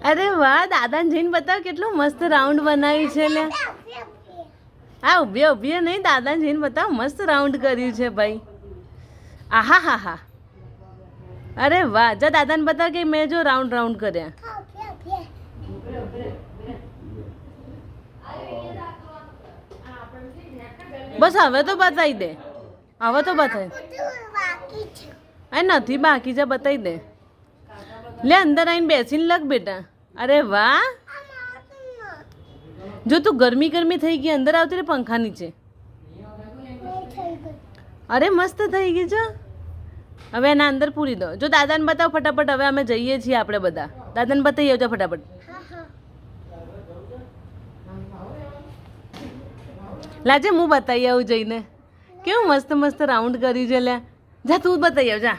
અરે વાહ, દાદાને જઈને બતાવ કેટલું મસ્ત રાઉન્ડ બનાવ્યું છે લે. હા, ઉભી ઉભી નહીં, દાદાને જઈને બતાવ મસ્ત રાઉન્ડ કર્યું છે ભાઈ. આહા હા હા. અરે વાહ, જા દાદાને બતાવ કે મેં જો રાઉન્ડ રાઉન્ડ કર્યા. બસ હવે તો બતાવી દે, હવે તો બતાવી. અરે નથી બાકી છે, બતાવી દે. લે અંદર આવીને બેસીને લખ બેટા. અરે વાહ, જો તું ગરમી ગરમી થઈ ગઈ, અંદર આવતી રે પંખા નીચે. અરે મસ્ત થઈ ગઈ છે. હવે એના અંદર પૂરી દો. જો દાદાને બતાવ ફટાફટ. હવે અમે જઈએ છીએ આપણે બધા. દાદાને બતાવી આવજો ફટાફટ. લાજે હું બતાવી આવું જઈને. કેવું મસ્ત મસ્ત રાઉન્ડ કર્યું છે લે. જા તું બતાવી આવ જા.